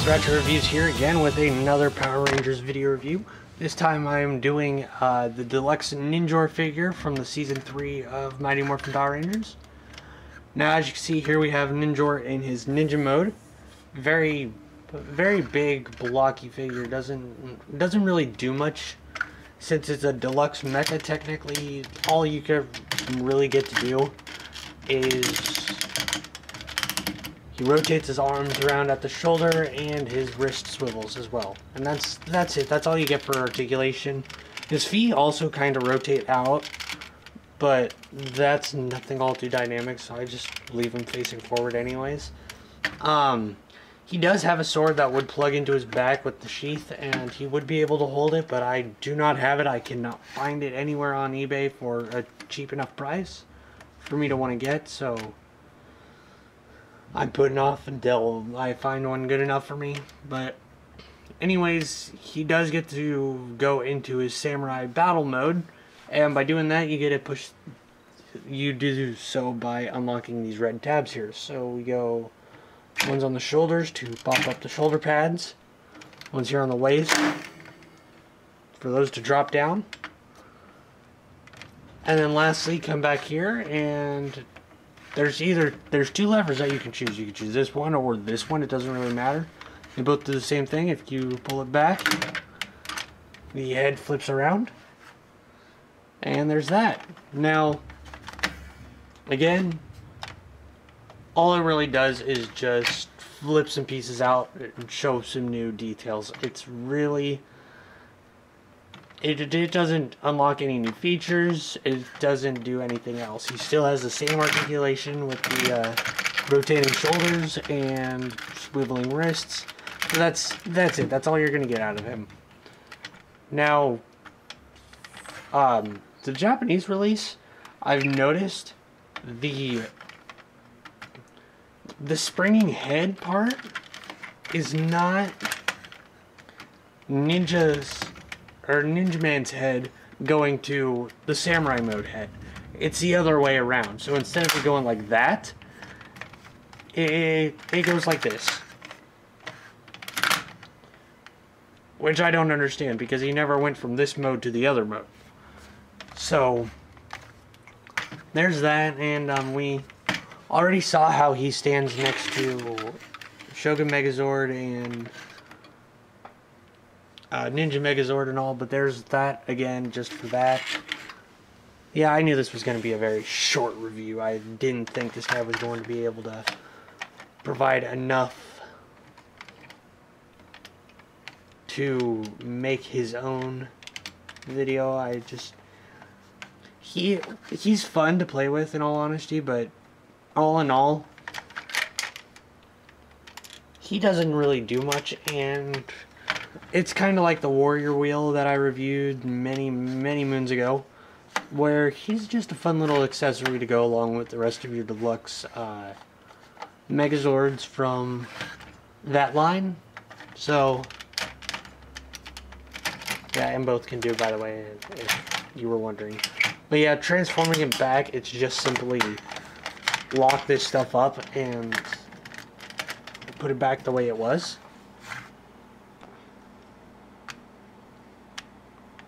Retro Reviews here again with another Power Rangers video review. This time I am doing the Deluxe Ninjor figure from the Season 3 of Mighty Morphin Power Rangers. Now as you can see here we have Ninjor in his ninja mode. Very big, blocky figure. Doesn't really do much. Since it's a deluxe mecha, technically all you can really get to do is he rotates his arms around at the shoulder and his wrist swivels as well. And that's it. That's all you get for articulation. His feet also kind of rotate out, but that's nothing all too dynamic, so I just leave him facing forward anyways. He does have a sword that would plug into his back with the sheath, and he would be able to hold it, but I do not have it. I cannot find it anywhere on eBay for a cheap enough price for me to want to get, so I'm putting off until I find one good enough for me. But anyways, he does get to go into his samurai battle mode, and by doing that you do so by unlocking these red tabs here. So we go one's on the shoulders to pop up the shoulder pads, one's here on the waist for those to drop down, and then lastly come back here and there's two levers that you can choose. You can choose this one or this one, it doesn't really matter. They both do the same thing. If you pull it back, the head flips around, and there's that. Now again, all it really does is just flip some pieces out and show some new details. It's really, it doesn't unlock any new features. It doesn't do anything else. He still has the same articulation with the rotating shoulders and swiveling wrists. So that's it. That's all you're gonna get out of him. Now, the Japanese release, I've noticed the springing head part is not Ninjaman's head going to the samurai mode head. It's the other way around. So instead of it going like that, it goes like this. Which I don't understand, because he never went from this mode to the other mode. So there's that, and we already saw how he stands next to Shogun Megazord and Ninja Megazord and all, but there's that again just for that. Yeah, I knew this was going to be a very short review. I didn't think this guy was going to be able to provide enough to make his own video. He's fun to play with in all honesty, but all in all, he doesn't really do much, and it's kind of like the Warrior Wheel that I reviewed many moons ago, where he's just a fun little accessory to go along with the rest of your deluxe Megazords from that line. So yeah, and both can do, by the way, if you were wondering. But yeah, transforming him back, it's just simply lock this stuff up and put it back the way it was.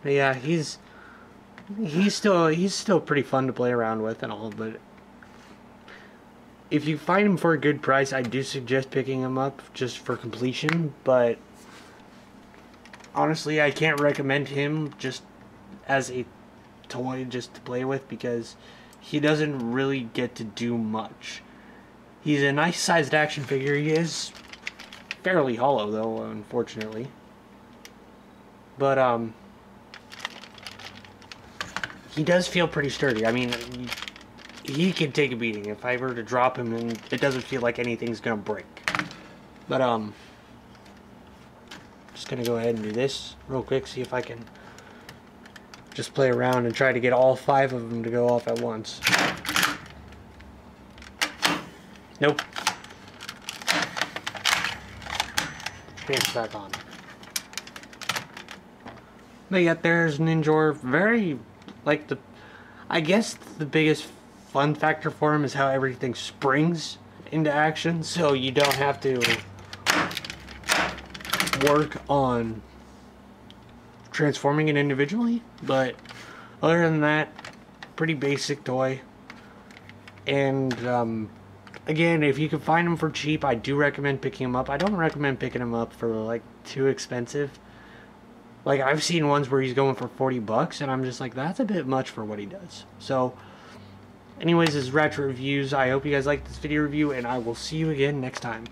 But yeah, he's still pretty fun to play around with and all, but if you find him for a good price, I do suggest picking him up just for completion. But honestly, I can't recommend him just as a toy just to play with, because he doesn't really get to do much. He's a nice sized action figure. He is fairly hollow though, unfortunately. But he does feel pretty sturdy. I mean, he could take a beating. If I were to drop him, and it doesn't feel like anything's gonna break. But just gonna go ahead and do this real quick, see if I can just play around and try to get all 5 of them to go off at once. Nope. Pants back on. But yet there's Ninjor. Very, like, I guess the biggest fun factor for him is how everything springs into action, so you don't have to work on transforming it individually, but other than that, pretty basic toy. And again, if you can find them for cheap, I do recommend picking them up. I don't recommend picking them up for like too expensive. Like, I've seen ones where he's going for 40 bucks, and I'm just like, that's a bit much for what he does. So anyways, this is Ratchet Reviews. I hope you guys liked this video review, and I will see you again next time.